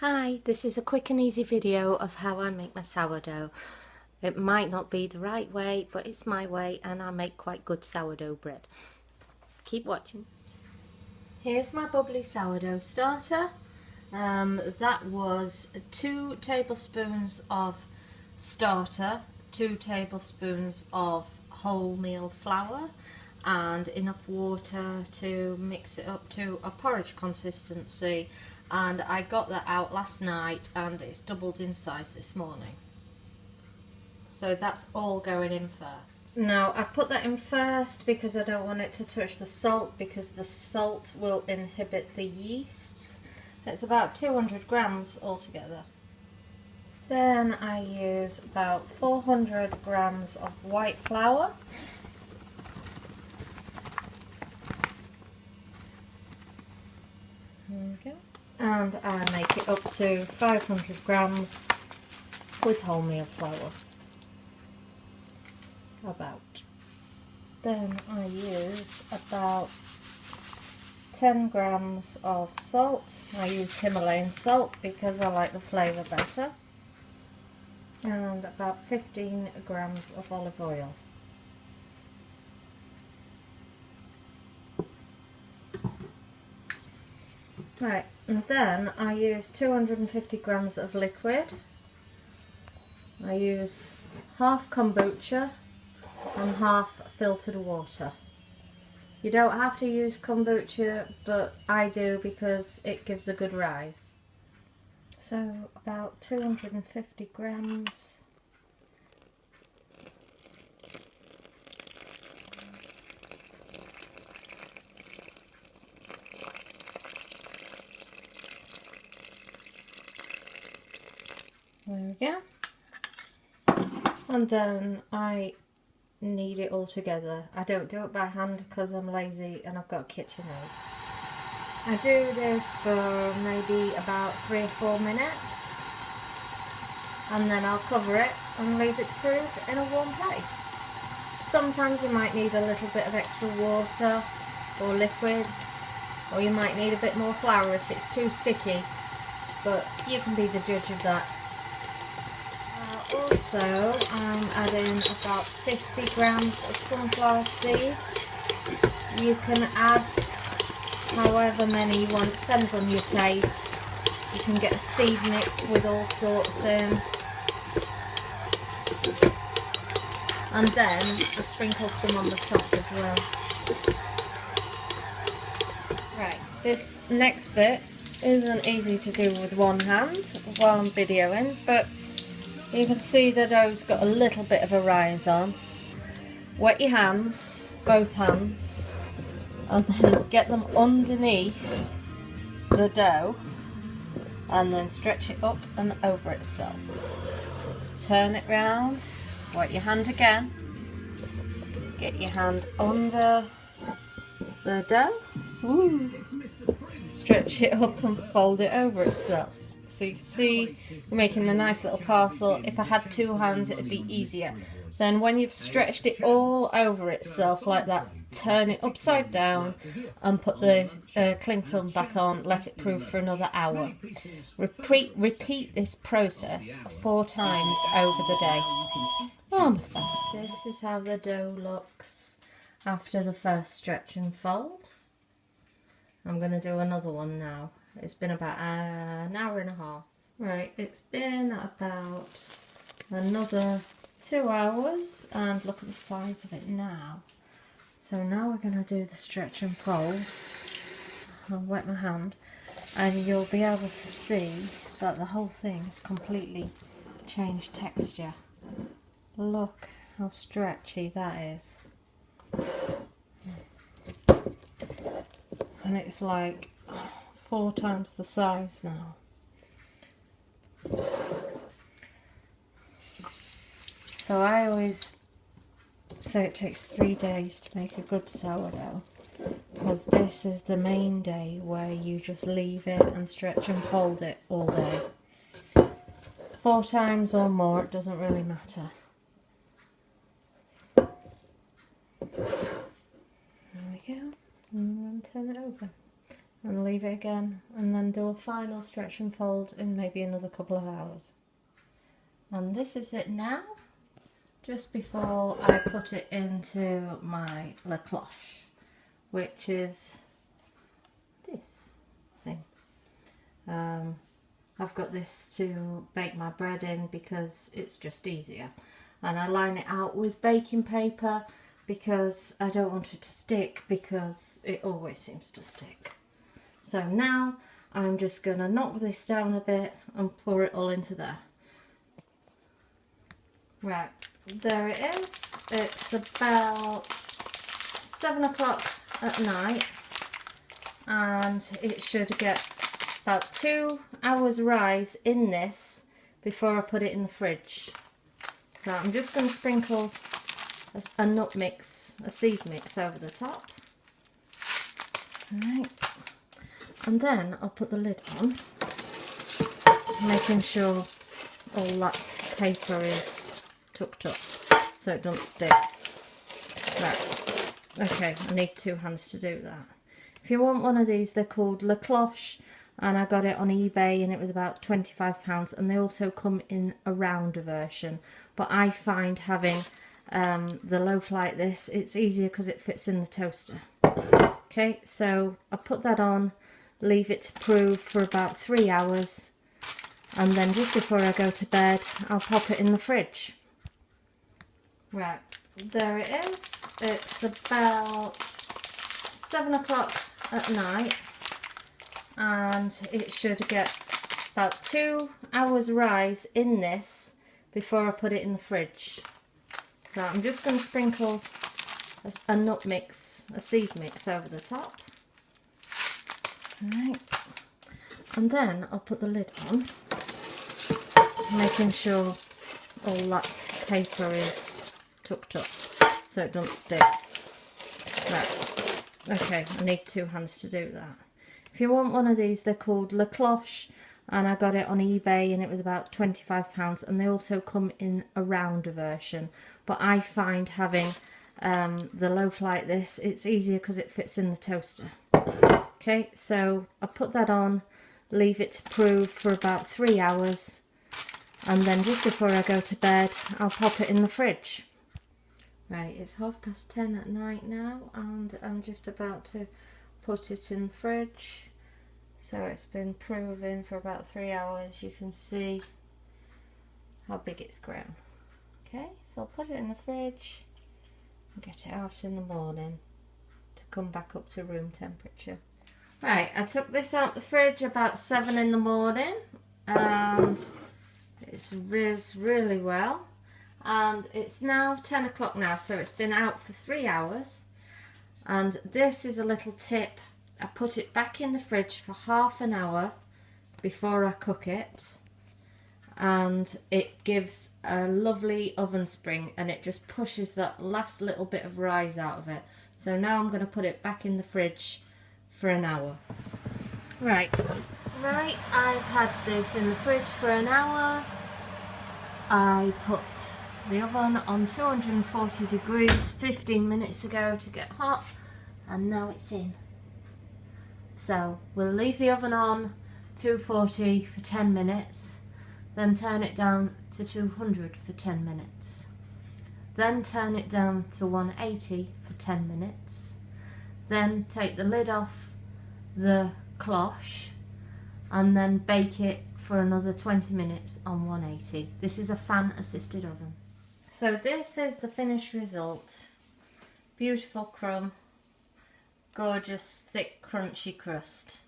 Hi, this is a quick and easy video of how I make my sourdough. It might not be the right way, but it's my way and I make quite good sourdough bread. Keep watching. Here's my bubbly sourdough starter. That was 2 tablespoons of starter, 2 tablespoons of wholemeal flour and enough water to mix it up to a porridge consistency. And I got that out last night and it's doubled in size this morning. So that's all going in first. Now I put that in first because I don't want it to touch the salt, because the salt will inhibit the yeast. It's about 200 grams altogether. Then I use about 400 grams of white flour. There we go. And I make it up to 500 grams with wholemeal flour. Then I use about 10 grams of salt. I use Himalayan salt because I like the flavour better. And about 15 grams of olive oil. Right, and then I use 250 grams of liquid. I use half kombucha and half filtered water. You don't have to use kombucha, but I do because it gives a good rise. So about 250 grams. There we go. And then I knead it all together. I don't do it by hand because I'm lazy and I've got a KitchenAid. I do this for maybe about 3 or 4 minutes and then I'll cover it and leave it to proof in a warm place. Sometimes you might need a little bit of extra water or liquid, or you might need a bit more flour if it's too sticky, but you can be the judge of that. Also, I'm adding about 50 grams of sunflower seeds. You can add however many you want, depends on your taste. You can get a seed mix with all sorts in. And then I sprinkle some on the top as well. Right, this next bit isn't easy to do with one hand while I'm videoing, but you can see the dough's got a little bit of a rise on. Wet your hands, both hands, and then get them underneath the dough and then stretch it up and over itself. Turn it round, wet your hand again, get your hand under the dough, woo. Stretch it up and fold it over itself. So you can see we're making a nice little parcel. If I had 2 hands it'd be easier. Then when you've stretched it all over itself like that, turn it upside down and put the cling film back on, let it proof for another hour. Repeat this process 4 times over the day. Oh my God. This is how the dough looks after the first stretch and fold. I'm going to do another one now. It's been about an hour and a half. Right, it's been about another 2 hours and look at the size of it now. So now we're going to do the stretch and fold. I'll wet my hand and you'll be able to see that the whole thing has completely changed texture. Look how stretchy that is. And it's like 4 times the size now. So I always say it takes 3 days to make a good sourdough, because this is the main day where you just leave it and stretch and fold it all day. 4 times or more, it doesn't really matter. There we go. And turn it over. and leave it again, and then do a final stretch and fold in maybe another couple of hours. And this is it now, just before I put it into my la cloche, which is this thing. I've got this to bake my bread in because it's just easier, and I line it out with baking paper because I don't want it to stick, because it always seems to stick. So now I'm just going to knock this down a bit and pour it all into there. Right, there it is. It's about 7 o'clock at night, and it should get about 2 hours rise in this before I put it in the fridge. So I'm just going to sprinkle a nut mix, a seed mix over the top. Right, and then I'll put the lid on, making sure all that paper is tucked up so it doesn't stick. Right, okay, I need 2 hands to do that. If you want one of these, they're called La Cloche, and I got it on eBay and it was about £25, and they also come in a rounder version, but I find having the loaf like this, it's easier because it fits in the toaster. Okay, so I put that on, leave it to prove for about 3 hours, and then just before I go to bed I'll pop it in the fridge. Right, there it is. It's about 7 o'clock at night, and it should get about 2 hours rise in this before I put it in the fridge. So I'm just going to sprinkle a nut mix, a seed mix over the top. Right, and then I'll put the lid on, making sure all that paper is tucked up so it doesn't stick. Right, okay, I need 2 hands to do that. If you want one of these, they're called La Cloche, and I got it on eBay and it was about £25, and they also come in a rounder version, but I find having the loaf like this, it's easier because it fits in the toaster. Okay, so I put that on, leave it to prove for about 3 hours, and then just before I go to bed I'll pop it in the fridge. Right, it's 10:30 at night now, and I'm just about to put it in the fridge. So it's been proving for about 3 hours. You can see how big it's grown. Okay, so I'll put it in the fridge and get it out in the morning to come back up to room temperature. Right, I took this out the fridge about 7 in the morning, and it's riz really well, and it's now 10 o'clock now, so it's been out for 3 hours. And this is a little tip: I put it back in the fridge for half an hour before I cook it, and it gives a lovely oven spring, and it just pushes that last little bit of rise out of it. So now I'm going to put it back in the fridge for an hour. Right, I've had this in the fridge for an hour. I put the oven on 240 degrees 15 minutes ago to get hot, and now it's in. So we'll leave the oven on 240 for 10 minutes, then turn it down to 200 for 10 minutes, then turn it down to 180 for 10 minutes, then take the lid off the cloche and then bake it for another 20 minutes on 180. This is a fan assisted oven. So this is the finished result. Beautiful crumb, gorgeous thick crunchy crust.